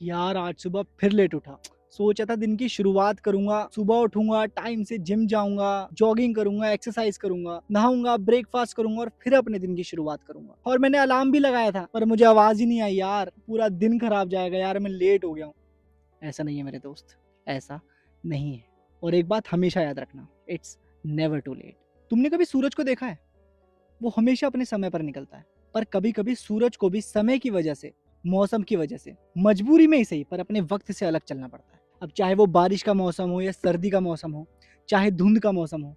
यार आज सुबह फिर लेट उठा। सोचा था दिन की शुरुआत करूंगा, सुबह उठूंगा, टाइम से जिम जाऊंगा, जॉगिंग करूंगा, एक्सरसाइज करूंगा, नहाऊंगा, ब्रेकफास्ट करूंगा और फिर अपने दिन की शुरुआत करूंगा। और मैंने अलार्म भी लगाया था पर मुझे आवाज ही नहीं आई यार, पूरा दिन खराब जाएगा यार, मैं लेट हो गया हूँ। ऐसा नहीं है मेरे दोस्त, ऐसा नहीं है। और एक बात हमेशा याद रखना, इट्स नेवर टू लेट। तुमने कभी सूरज को देखा है? वो हमेशा अपने समय पर निकलता है, पर कभी कभी सूरज को भी समय की वजह से, मौसम की वजह से, मजबूरी में ही सही पर अपने वक्त से अलग चलना पड़ता है। अब चाहे वो बारिश का मौसम हो या सर्दी का मौसम हो, चाहे धुंध का मौसम हो।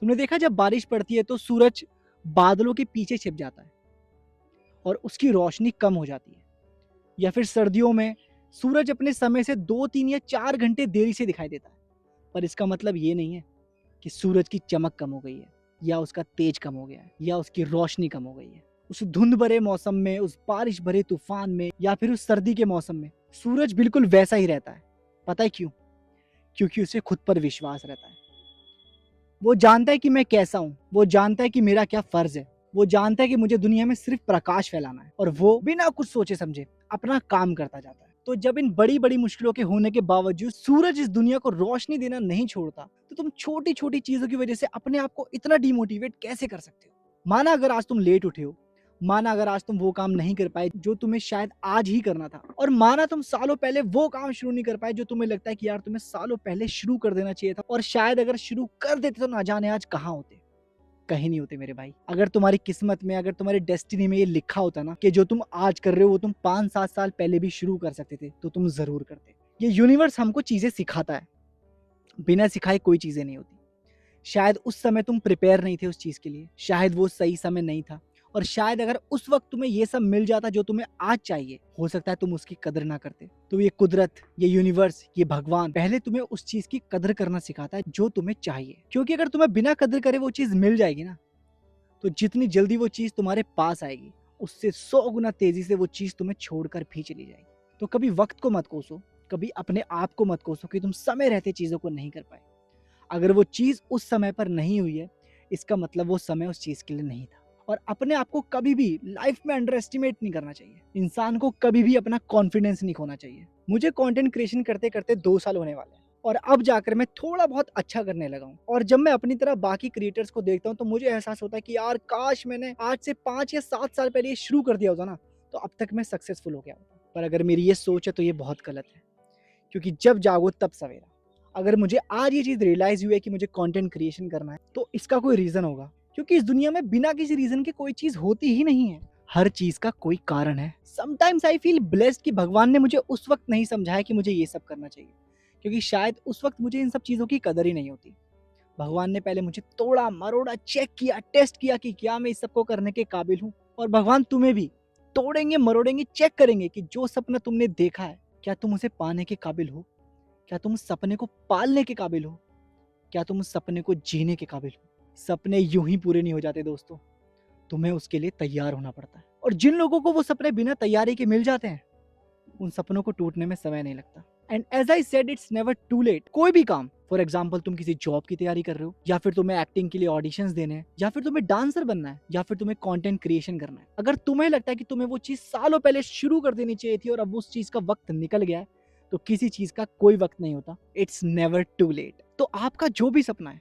तुमने देखा जब बारिश पड़ती है तो सूरज बादलों के पीछे छिप जाता है और उसकी रोशनी कम हो जाती है। या फिर सर्दियों में सूरज अपने समय से 2 3 या 4 घंटे देरी से दिखाई देता है। पर इसका मतलब ये नहीं है कि सूरज की चमक कम हो गई है, या उसका तेज कम हो गया है, या उसकी रोशनी कम हो गई है। उस धुंध भरे मौसम में, उस बारिश भरे तूफान में, या फिर उस सर्दी के मौसम में सूरज बिल्कुल वैसा ही रहता है। पता है क्यों? क्योंकि उसे खुद पर विश्वास रहता है। वो जानता है कि मैं कैसा हूँ, वो जानता है कि मेरा क्या फर्ज है, वो जानता है कि मुझे दुनिया में सिर्फ प्रकाश फैलाना है, और वो बिना कुछ सोचे समझे अपना काम करता जाता है। तो जब इन बड़ी बड़ी मुश्किलों के होने के बावजूद सूरज इस दुनिया को रोशनी देना नहीं छोड़ता, तो तुम छोटी छोटी चीजों की वजह से अपने आप को इतना डिमोटिवेट कैसे कर सकते हो? माना अगर आज तुम लेट उठे हो, माना अगर आज तुम वो काम नहीं कर पाए जो तुम्हें शायद आज ही करना था, और माना तुम सालों पहले वो काम शुरू नहीं कर पाए जो तुम्हें लगता है कि यार तुम्हें सालों पहले शुरू कर देना चाहिए था, और शायद अगर शुरू कर देते तो ना जाने आज कहाँ होते। कहीं नहीं होते मेरे भाई। अगर तुम्हारी किस्मत में, अगर तुम्हारी डेस्टिनी में ये लिखा होता ना कि जो तुम आज कर रहे हो वो तुम 5 7 साल पहले भी शुरू कर सकते थे, तो तुम जरूर करते। ये यूनिवर्स हमको चीजें सिखाता है, बिना सिखाए कोई चीजें नहीं होती। शायद उस समय तुम प्रिपेयर नहीं थे उस चीज के लिए, शायद वो सही समय नहीं था, और शायद अगर उस वक्त तुम्हें ये सब मिल जाता जो तुम्हें आज चाहिए, हो सकता है तुम उसकी कदर ना करते। तो ये कुदरत, ये यूनिवर्स, ये भगवान पहले तुम्हें उस चीज की कदर करना सिखाता है जो तुम्हें चाहिए। क्योंकि अगर तुम्हें बिना कदर करे वो चीज मिल जाएगी ना, तो जितनी जल्दी वो चीज तुम्हारे पास आएगी, उससे 100 गुना तेजी से वो चीज तुम्हें छोड़कर भी चली जाएगी। तो कभी वक्त को मत कोसो, कभी अपने आप को मत कोसो कि तुम समय रहते चीजों को नहीं कर पाए। अगर वो चीज उस समय पर नहीं हुई है, इसका मतलब वो समय उस चीज के लिए नहीं था। और अपने आप को कभी भी लाइफ में अंडर एस्टिमेट नहीं करना चाहिए। इंसान को कभी भी अपना कॉन्फिडेंस नहीं खोना चाहिए। मुझे कंटेंट क्रिएशन करते करते 2 साल होने वाले हैं, और अब जाकर मैं थोड़ा बहुत अच्छा करने लगा हूँ। और जब मैं अपनी तरह बाकी क्रिएटर्स को देखता हूँ तो मुझे एहसास होता है कि यार काश मैंने आज से 5 या 7 साल पहले ये शुरू कर दिया होता ना, तो अब तक मैं सक्सेसफुल हो गया होता। पर अगर मेरी ये सोच है तो ये बहुत गलत है। क्योंकि जब जागो तब सवेरा। अगर मुझे आज ये चीज रियलाइज हुई है कि मुझे कंटेंट क्रिएशन करना है, तो इसका कोई रीजन होगा। क्योंकि इस दुनिया में बिना किसी रीजन के कोई चीज होती ही नहीं है। हर चीज का कोई कारण है। समटाइम्स आई फील ब्लेस्ड कि भगवान ने मुझे उस वक्त नहीं समझाया कि मुझे ये सब करना चाहिए, क्योंकि शायद उस वक्त मुझे इन सब चीजों की कदर ही नहीं होती। भगवान ने पहले मुझे तोड़ा मरोड़ा, चेक किया, टेस्ट किया कि क्या मैं इस सबको करने के काबिल हूँ। और भगवान तुम्हें भी तोड़ेंगे, मरोड़ेंगे, चेक करेंगे कि जो सपना तुमने देखा है, क्या तुम उसे पाने के काबिल हो? क्या तुम उस सपने को पालने के काबिल हो? क्या तुम उस सपने को जीने के काबिल हो? सपने यूं ही पूरे नहीं हो जाते दोस्तों, तुम्हें उसके लिए तैयार होना पड़ता है। और जिन लोगों को वो सपने बिना तैयारी के मिल जाते हैं, उन सपनों को टूटने में समय नहीं लगता। And as I said, it's never too late. कोई भी काम, फॉर एग्जाम्पल तुम किसी जॉब की तैयारी कर रहे हो, या फिर तुम्हें एक्टिंग के लिए ऑडिशंस देने हैं, या फिर तुम्हें डांसर बनना है, या फिर तुम्हें कंटेंट क्रिएशन करना है, अगर तुम्हें लगता है कि तुम्हें वो चीज सालों पहले शुरू कर देनी चाहिए थी और अब उस चीज का वक्त निकल गया है, तो किसी चीज का कोई वक्त नहीं होता। It's never too late. तो आपका जो भी सपना है,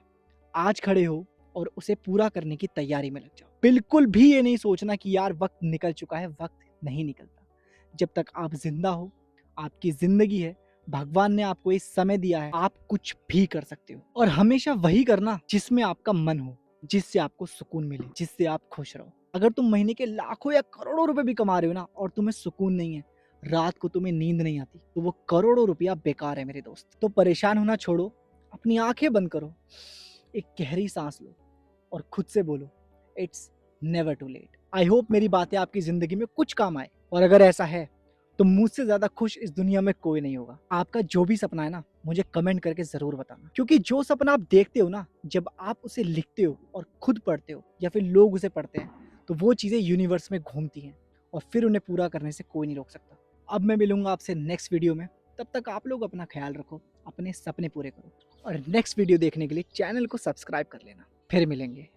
आज खड़े हो और उसे पूरा करने की तैयारी में लग जाओ। बिल्कुल भी ये नहीं सोचना कि यार वक्त निकल चुका है, वक्त नहीं निकलता। जब तक आप जिंदा हो, आपकी जिंदगी है, भगवान ने आपको ये समय दिया है, आप कुछ भी कर सकते हो। और हमेशा वही करना जिसमें आपका मन हो, जिससे आपको सुकून मिले, जिससे आप खुश रहो। अगर तुम महीने के लाखों या करोड़ों रुपए भी कमा रहे हो ना, और तुम्हें सुकून नहीं है, रात को तुम्हें नींद नहीं आती, तो वो करोड़ों रुपया बेकार है मेरे दोस्त। तो परेशान होना छोड़ो, अपनी आंखें बंद करो, एक गहरी सांस लो, और खुद से बोलो, it's never too late. I hope मेरी बातें आपकी जिंदगी में कुछ काम आए, और अगर ऐसा है तो मुझसे ज्यादा खुश इस दुनिया में कोई नहीं होगा। आपका जो भी सपना है ना, मुझे कमेंट करके जरूर बताना। क्योंकि जो सपना आप देखते हो ना, जब आप उसे लिखते हो और खुद पढ़ते हो, या फिर लोग उसे पढ़ते हैं, तो वो चीजें यूनिवर्स में घूमती हैं, और फिर उन्हें पूरा करने से कोई नहीं रोक सकता। अब मैं मिलूंगा आपसे नेक्स्ट वीडियो में। तब तक आप लोग अपना ख्याल रखो, अपने सपने पूरे करो, और नेक्स्ट वीडियो देखने के लिए चैनल को सब्सक्राइब कर लेना। फिर मिलेंगे।